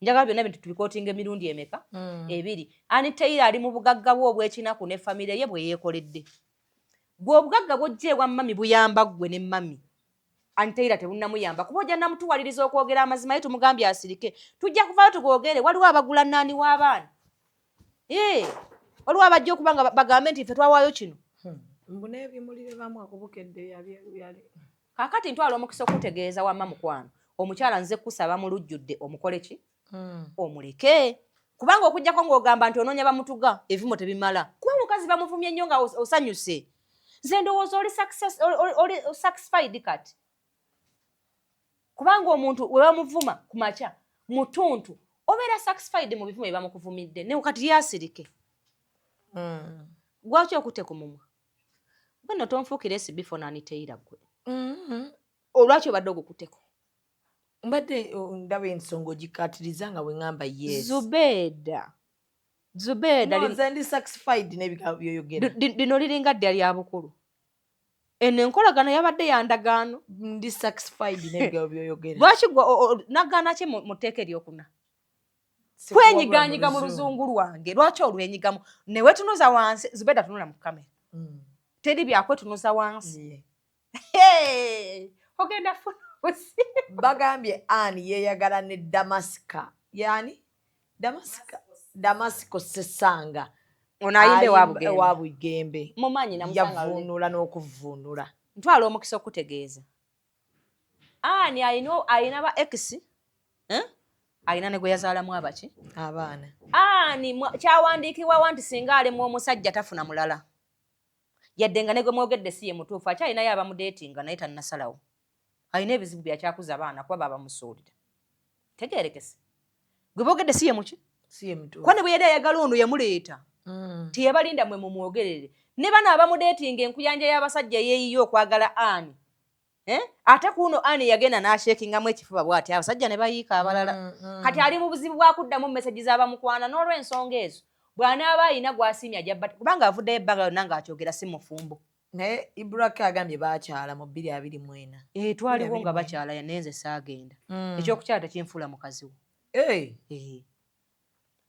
Njagala byonna bintu tubikootinga emirundi emeka? Ebiri. Ani Taylor ali mu bugagga bwe obw'ekinaku ne famire ye bwe yeekoledde. Gwe obugagga bw'ojja ewa mami buyamba ggwe ne mami. Ani Taylor tebunnamuyamba kuba ojja namutuwaliriza okwogera amazima ye tumugambye asirike. Tujja kuvaayo tugogere waliwo abagula nnaani w'abaana. Waliwo abajja okuba nga bagambe nti ffe twawaayo kino. Mbuna ebimulire bamu akubukedde yali. Kaakati ntwala omukisa okutegeeza wamma mukwano. Omukyala nze kusaba mu lujjudde omukole ki? Omuleke. Kubanga okujjako ng'ogamba nti onoonya bamutuga ebimu tebimala. Kuba mukazi bamuvumye nnyo nga osanyuse. Nze ndowooza oli satisfied kati. Kubanga omuntu we bamuvuma ku makya mutuntu obeera satisfied mu bivumo bye bamukuvumidde ne kati yasirike. Gwaki okute ku mumwa? Bwino tonfuukira SB4 n'Ani Taylor ggwe. Olwaki obadde ogukuteko? Mbadde ndaba ensonga ogikkaatiriza nga bwe ngamba yes. Zubeda nze ndi satisfied n'ebigambo byoyogera. Lino liringa ddya lya bukulu. Eno enkolagano yabadde yandagaano. Ndi satisfied n'ebigambo byoyogera. Lwaki nagaana ki mu tteeka eryokuna? Kwenyiganyiga mu luzungu lwange. Lwaki olwenyigamu? Ne wetunuza wansi. Zubeda tunula mu kamera. Teri byakwetunuza wansi. Ogenda funa. Bagambye Ani yeeyagala ne Damasika. Yani? Damasiko Sesanga. Onaayimbe wa Bugembe. Mumanyi namusanga yavuunula n'okuvvuunula. Ntwala omukisa okutegeeza. Ani ayina ba X. Ayina ne gwe yazaalamu abaki? Abaana. Ani kyawandiikibwawo nti singa alemu omusajja tafuna mulala. Yadde nga ne gwe mwogedde si ye mutuufu akyalinayo abamudeetinga naye tannasalawo. Ayina ebizibu byakyakuza abaana kuba babamusuulira. Tegeerekese. Gwe boogedde si ye muki? Si ye mutuufu. Kuba ne bwe yali ayagala ono yamuleeta. Teyabalinda mwe mumwogerere. Ne bano abamudeetinga enkuyanja y'abasajja yeeyiyo okwagala Ani. Ate kuno Ani yagenda n'ashekingamu ekifuba bw'ati abasajja ne bayiika abalala. Kati ali mu buzibu bwa kuddamu message z'abamukwana n'olw'ensonga ezo. Bw'anaaba ayina gw'asiimya ajja kubanga avuddeyo ebbanga lyonna ng'akyogera si mufumbo. Naye Iburaka agambye baakyala mu 2024. Twaliwo nga bakyala yanenze saagenda. Ekyokukyala tekinfuula mukazi wo.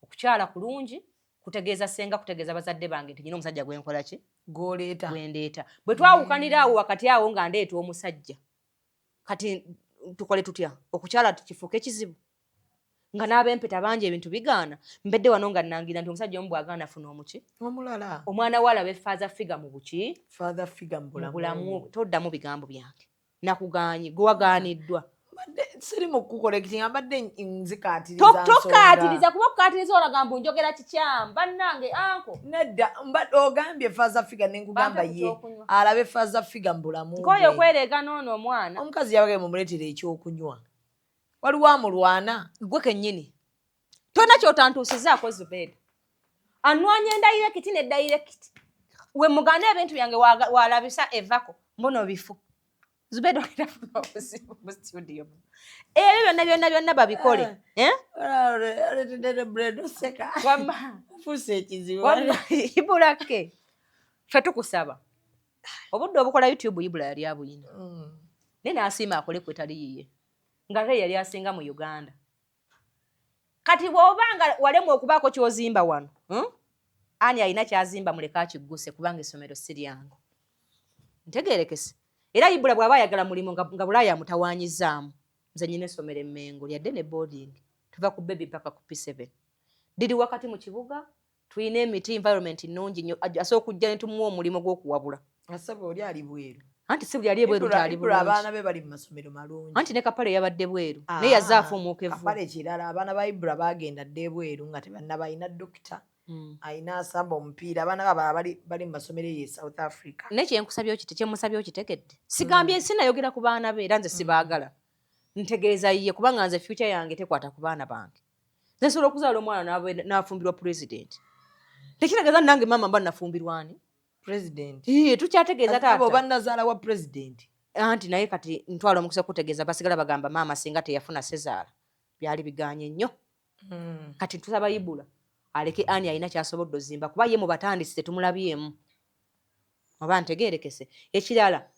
Okukyala kulungi kutegeeza senga kutegeeza bazadde bange nti nyina omusajja gwenkola ki? Gwoleeta. Gwendeeta. Bwe twawukanira awo wakati awo nga ndeeta omusajja. Kati tukole tutya? Okukyala kifuuke kizibu. Nga n'abempeta bangi ebintu bigaana. Mbedde wano nga nangira nti omusajja omu bw'agaana afuna omuki? Omulala. Omwana we alabe father figure mu buki? Father figure mu bulamu. Toddamu bigambo byange. Nakugaanyi gwe wagaaniddwa. Siri mu kukolekitinga mbadde nzikaatiriza nsonga. Tokkaatiriza kuba okukaatiriza olagamba njogera kikyamu. Bannange anko. Nedda ogambye father figure ne nkugamba ye. Alabe father figure mu bulamu. Nkoye okwereega n'ono omwana. Omukazi yabage mumuleetera ekyokunywa. Waliwo amulwana. Gwe kennyini. Tonna kyotantuusizaako Zubeda. Anwanya endayirekiti n'eddayirekiti. We mugane ebintu byange walabisa evako. Mbono bifu. Zubeda olina funa obuzibu mu studio. Ebyo byonna babikole. Oletedde bread oseka. Wamma. Fuuse ekizibu. Ibulake. Ffe tukusaba. Obudde obukola YouTube Ibula yali abuyina. Ne n'asiima akole kwetali yiye. Nga yali asinga mu Uganda. Kati bw'obanga walemwa okubaako ky'ozimba wano. Ani alina kyazimba muleka akigguse kubanga essomero si lyange. Ntegeerekese. Era Ibula bw'aba ayagala mulimu nga Bulaaya amutawaanyizaamu. Nze nnyina essomero Emmengo lyadde ne boarding. Tuva ku baby paka ku P7. Liri wakati mu kibuga Tuyina emiti environment nnungi nnyo asooka okujja ne tumuwa omulimu gw'okuwabula. Asaba oli ali bweru. Anti si buli ali ebweru tali bulungi. Abaana be bali mu masomero malungi. Anti ne Kapale yabadde bweru. Naye yazaafu omwokevu. Kapale kirala abaana ba Ibra bagenda dde bweru nga tebannaba ayina dokita. Ayina asamba omupiira abaana bali mu masomero ye South Africa. Ne kyenkusabye okite kyemusabye okitegedde. Sigambye sinayogera ku baana be era nze sibaagala. Ntegeeza ye kubanga nze future yange tekwata ku baana bange. Nze nsobola okuzaala omwana n'afumbirwa president. Tekitegeeza nange mama mba nafumbirwa ani? President. Tukyategeeza taata. Abo bannazaala wa president. Anti naye kati ntwala omukisa kutegeeza basigala bagamba maama singa teyafuna sezaala. Byali biganye nnyo. Kati tusaba Ibula aleke ani alina kyasobodde ozimba kuba ye mu batandisi tetumulabyemu. Oba ntegeerekese. Ekirala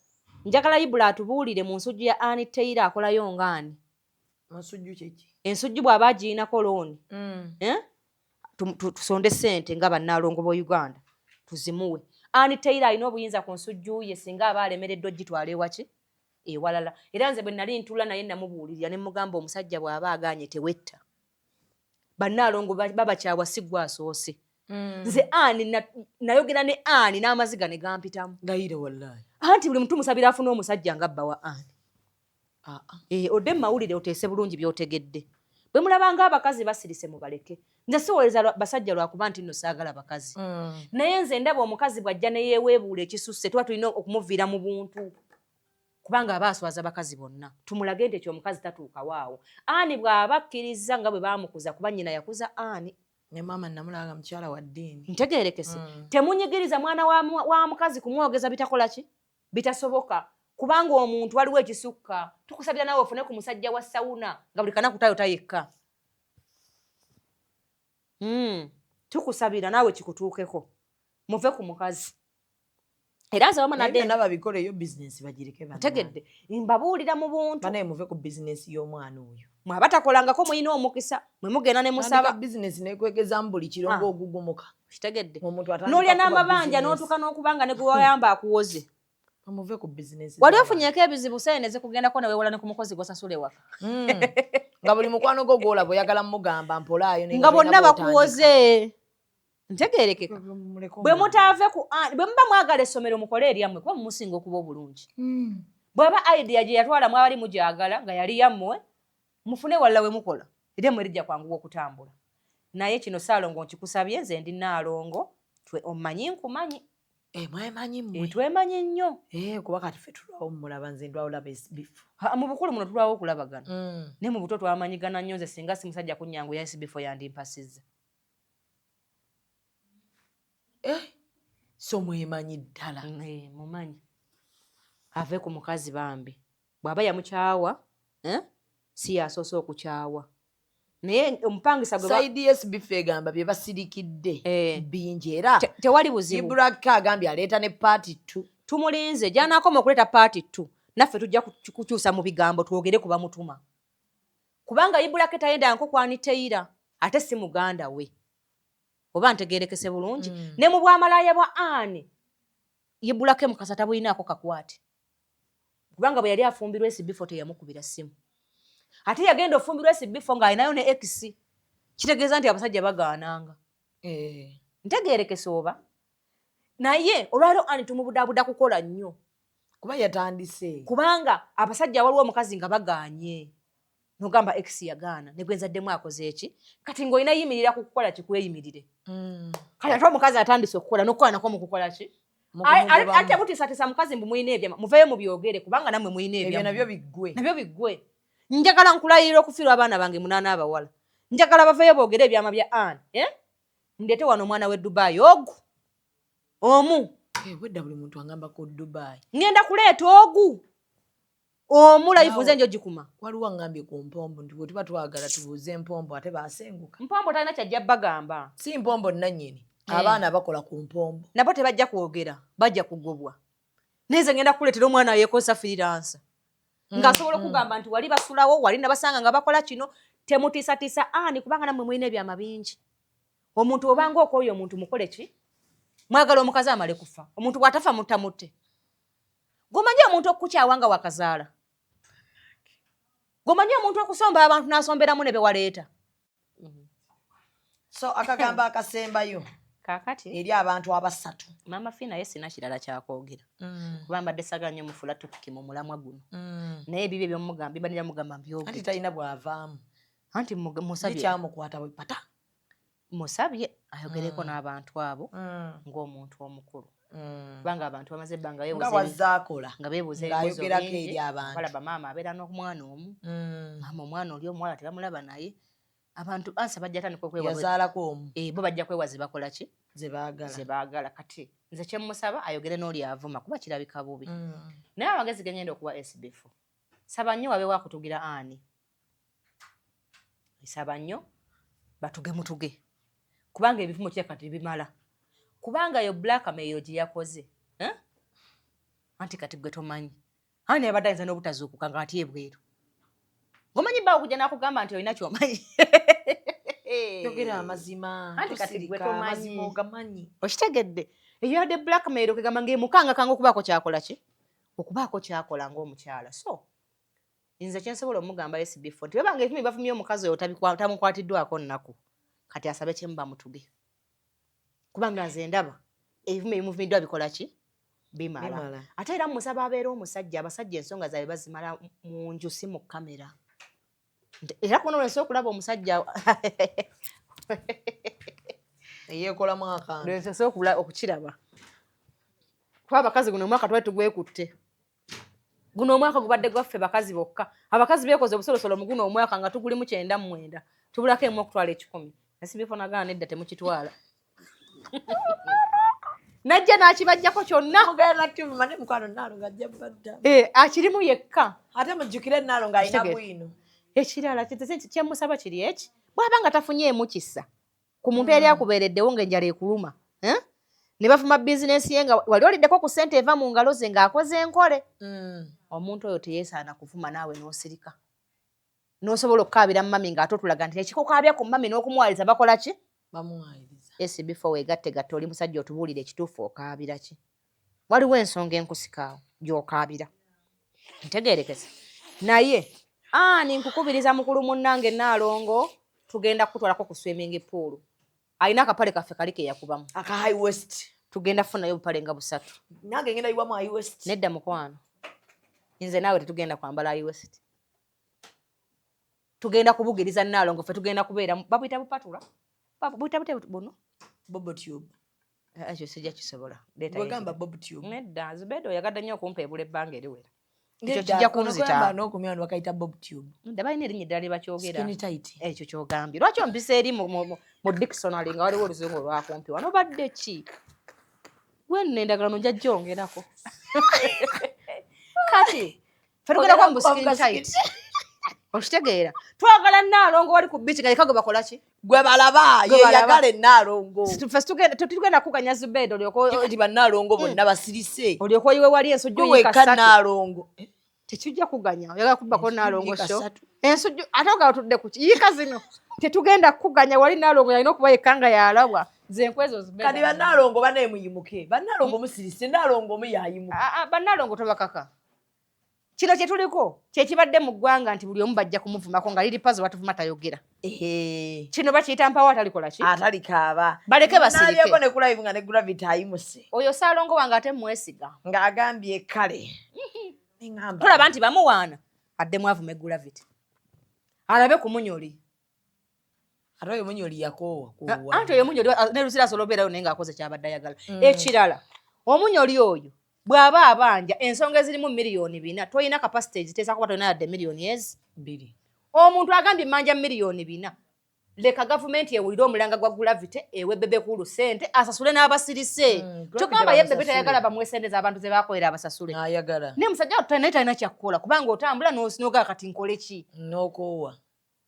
njagala Ibula atubuulire mu nsujju ya Annie Taylor akolayo ngaani. Nsujju kyeki? Ensujju bw'aba agiinako looni. Tusonde ssente nga bannalongo bo Uganda tuzimuwe. Annie Taylor alina obuyinza ku nsujju ye singa aba alemereddwa ogitwala ewaki ewalala. Era nze bwe nali ntula naye namubuulirira ne mugamba omusajja bw'aba agaanye tewetta. Bannalongo babakyawa si gwe asoose. Nze Annie nayogera ne Annie n'amaziga ne gampitamu. Gayire wallahi. Anti buli muntu musabira afuna omusajja nga bba wa Annie. Odde mu mawulire oteese bulungi by'otegedde. Bwe mulabanga abakazi basirise mubaleke. Nze siwoleza basajja lwakuba nti nno saagala bakazi. Naye nze ndaba omukazi bw'ajja ne yeeweebuula ekisusse tuba tulina okumuviira mu buntu. Kubanga aba aswaza bakazi bonna. Tumulage nti ekyo omukazi tatuuka waawo. Annie bw'aba akkiriza nga bwe baamukuza kuba nnyina yakuza Annie. Ne mama namulanga mukyala wa ddiini. Ntegeerekese. Temunyigiriza mwana wa mukazi kumwogeza bitakola ki? Bitasoboka. Kubanga omuntu waliwo ekisukka. Tukusabira nawe ofune ku musajja wa sawuna nga buli kana kutayota yekka. Tukusabira nawe kikutuukeko. Muve ku mukazi. Era nze wama nadde naba bikole yo business bagireke bana. Tegedde. Mbabuulira mu buntu. Bana muve ku business y'omwana oyo. Mwabatakolangako muyina omukisa. Mwe mugenda ne musaba. Business nekwegeza mbuli kirongo ogugumuka. Kitegedde. N'olya n'amabanja n'otuka n'okubanga ne gwe wayamba akuwoze. Muve ku business. Wali ofunyeeko ebizibu seeneze kugendako ne weewala ne ku mukozi gw'osasula ewaka. Nga buli mukwano gwo gw'olaba oyagala mugamba mpolaayo. Nga bonna bakuwoze. Ntegeerekeka. Bwe mutaave ku bwe muba mwagala essomero mukole eryammwe kuba mumusinga okuba obulungi. Bw'aba idea gye yatwala mwabali mugyagala nga yali yammwe mufune walla we mukola. Eryemmwe lijja kwanguwa okutambula. Naye kino Ssaalongo nkikusabye nze ndi Nnaalongo omanyi nkumanyi. Mwemanyi mmwe. Twemanyi nnyo. Kuba kati ffe tulwawo mulaba nze ndwawo laba SB4. Mu bukulu muno tulwawo okulabagana. Ne mu buto twamanyigana nnyo nze singa si musajja kunnyangu ya SB4 yandimpasizza. So mwemanyi ddala. Mumanyi. Ave ku mukazi bambi. Bw'aba yamukyawa, si yasoose okukyawa. Naye omupangisa gwe Saidi SB4 egamba bye basirikidde bingi era tewali buzibu. Ibraka agambye aleeta ne party 2. Tumulinze gy'anaakoma okuleeta party 2 naffe tujja kukyusa mu bigambo twogere ku bamutuma. Kubanga Ibraka tayendanko ku Annie Taylor ate si muganda we. Oba ntegeerekese bulungi. Ne mu bwamalaaya bwa Annie Ibraka mukasa tabulinaako kakwate. Kubanga bwe yali afumbirwa SB4 teyamukubira ssimu. Ate yagenda ofumbirwa SB4 ng'alinayo ne X. Kitegeeza nti abasajja bagaananga. Ntegeerekese oba. Naye olwaliro Annie tumubudaabuda kukola nnyo. Kuba yatandise. Kubanga abasajja waliwo omukazi nga bagaanye. Nogamba X yagaana. Ne gwenzaddemu akoze eki. Kati ng'olina yimirira ku kukola kikweyimirire. Kati ate omukazi atandise okukola n'okukola nako mu kukola ki? Ate mutiisatiisa mukazi mbu muyina ebyama. Muveeyo mubyogere kubanga nammwe muyina ebyama. Ebyo nabyo biggwe. Nabyo biggwe. Njagala nkulayirira okufiirwa abaana bange 8 abawala. Njagala baveeyo boogere ebyama bya Annie. Ndeete wano omwana w'e Dubai ogu. Omu. Wedda buli muntu angamba ku Dubai. Ngenda kuleeta ogu. Omu live nze njo gikuma. Waliwo angambye ku mpombo nti bwe tuba twagala tubuuze empombo ate baasenguka. Mpombo talina kyajja bagamba. Si mpombo nannyini. Abaana bakola ku mpombo. Nabo tebajja kwogera. Bajja kugobwa. Neze ngenda kuleetera omwana yeekosa freelancer. Ng'asobola okugamba nti wali basulawo wali nabasanga nga bakola kino temutiisatiisa Annie kubanga nammwe mulina ebyama bingi. Omuntu obanga okooyo omuntu mukole ki? Mwagala omukazi amale kufa. Omuntu bw'atafa mutamutte. Gomanyi omuntu okukyawa nga wakazaala. Gomanyi omuntu okusomba abantu n'asomberamu ne be waleeta. So akagamba akasembayo kakati eri abantu abasatu. Mama Fina yesi na kirala kyakwogera kuba mbadde sagala nnyo mufula topic mu mulamwa guno naye bibyo byomugamba banira mugamba mbyoge anti talina bwavaamu anti musabye kyamukwata bwe pata musabye ayogereko n'abantu abo ng'omuntu omukulu kubanga abantu bamaze ebbanga nga beebuuza ng'ayogerako eri abantu balaba maama abeera n'omwana omu maama omwana oli omuwala tebamulaba naye abantu ansa bajja tandika yazaalako omu bo bajja kwewaze bakola ki ze baagala kati nze kye musaba ayogere n'oli avuma kuba kirabika bubi naye amagezi gengenda okuwa SB4 saba nnyo wabe wakutugira ani saba nnyo batuge mutuge kubanga ebifumo kati bimala kubanga yo blackmail gye yakoze anti kati gwe tomanyi ani abadde ayinza n'obutazuukuka nga ati ebweru ngomanyi baawo kujja nakugamba nti olina kyomanyi yogera amazima anti kati gwe tomanyi ogamanyi okitegedde eyo yadde blackmail okugamba ng'emukanga kanga okubaako kyakola ki okubaako kyakola ng'omukyala so nze kyensobola omugamba SB4 nti webanga ebifumi bafumye omukazi oyo tamukwatiddwako nnaku kati asabe kyemuba mutuge kubanga nze ndaba ebifumi ebimuvumiddwa bikola ki bimala ate era musaba abeera omusajja abasajja ensonga zaabwe bazimala mu nju si mu kamera era kuno lwensobola okulaba omusajja eyeekolamu akantu lwensobola okukiraba kuba abakazi guno omwaka twali tugwekutte guno omwaka gubadde gwaffe bakazi bokka abakazi beekoze obusolosolo mu guno omwaka nga tugulimu 99 tubulako emu okutwala 10 SB4 nagana nedda temukitwala najja nakibajjako kyonna akirimu yekka ate mujjukire Nalo ng'alina bwino ekirala kyemusaba kiri eki bwaba nga tafunyeemu kisa ku muntu eri akubeereddewo ng'enjala ekuluma ne bafuma bizinesi ye nga wali oliddeko ku ssente eva mu ngalo ze ng'akoze enkole omuntu oyo teyeesaana kuvuma naawe n'osirika n'osobola okukaabira mu mami ng'ate otulaga nti ekikukaabya ku mami n'okumuwaliza bakola ki bamuwaliriza SB4 weegatte oli musajja otubuulire ekituufu okaabira ki waliwo ensonga enkusikaawo gy'okaabira ntegeerekeza naye ani nkukubiriza mukulu munnange Nalongo tugenda kutwalako ku swimming pool alina akapale kaffe kali ke yakubamu aka high west tugenda kufunayo obupale nga 3 nange ngenda yiwamu high west nedda mukwano nze naawe tetugenda kwambala high west tugenda kubugiriza Nalongo ffe tugenda kubeera babuyita bupatula babuyita bute buno bobo tube ekyo sijja kisobola wegamba bobo tube nedda Zubedo yagadde nnyo okumpeebula ebbanga eriwera ekyo kijja kunzita n'okumyandu bakayita bobo tube nedda balina erinnya eddala lye bakyogera skinny tight ekyo kyogambye lwaki ompisa eri mu dictionary nga waliwo oluzungu olwakumpi wano badde ki wenna endagano nja gyongerako kati fe tugenda kwa skinny tight okitegeera twagala Nalongo wali ku bichi nga yeka gwe bakola ki gwe balaba yeyagala Nalongo ffe tugenda kuganya Zubedo oti bannalongo bonna basirise olyoko yiwe wali ensujju weka Nalongo tekijja kuganya oyagala kubako Nalongo sho ensujju ate nga otudde ku yika zino tetugenda kuganya wali Nalongo yalina okuba yekanga yalabwa nze nkwezo Zubedo kati bannalongo baneemuyimuke bannalongo musirise Nalongo mu yayimuka bannalongo tobakaka kino kye tuliko kyekibadde mu ggwanga nti buli omu bajja kumuvumako nga liri pazo batuvuma tayogera kino bakiyita mpawo atalikola ki atalikaaba baleke basirike nalyeko ne kulayivu nga ne gravity ayimuse oyo Saalongo wange ate mwesiga ng'agambye kale tolaba nti bamuwaana adde mwavume gravity alabe ku munyoli ate oyo munyoli yakoowa anti oyo munyoli ne Lusira asobola obeerayo naye ng'akoze kyabadde ayagala ekirala omunyoli oyo bw'aba abanja ensonga ezirimu miliyoni 4 toyina capacity eziteesa kuba toyina yadde miliyoni 2 omuntu agambye manja miliyoni 4 leka gavumenti ewulire omulanga gwa gravity ewe bebe kulu sente asasule n'abasirise kyokamba ye bebe tayagala bamwesendeza abantu ze bakolera abasasule ne musajja naye talina kyakukola kubanga otambula n'ogaa kati nkole ki n'okoowa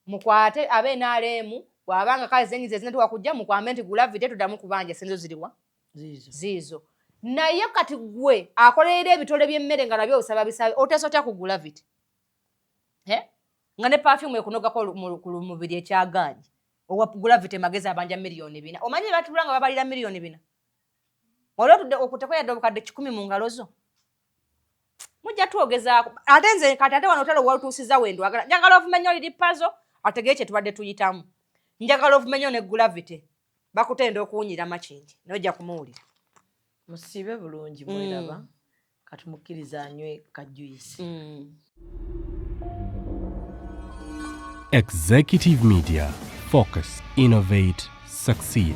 mukwate abe NRM bw'abanga kale zenyize ezinatuka kujja mukwambe nti gravity tuddamu kubanja senzo ziriwa ziizo naye kati gwe akolerera ebitole by'emmere nga nabyo osaba bisabe otesotya ku gravity nga ne perfume ekunogako ku mubiri ekyagaanyi owa gravity magezi abanja miliyoni 4 omanyi batubula nga babalira miliyoni 4 olwo okutekoyadde obukadde 10 mu ngalo zo mujja tuogezaako ate nze kati ate wano otalo walutuusiza wendwagala njagala ovumenyo liri pazo ategeye kye tubadde tuyitamu njagala ovumenyo ne gravity bakutenda okuwunyira makingi nojja kumuwulira musibe bulungi mweraba katumukkiriza anywe kajuyisi. Executive Media. Focus, innovate, succeed.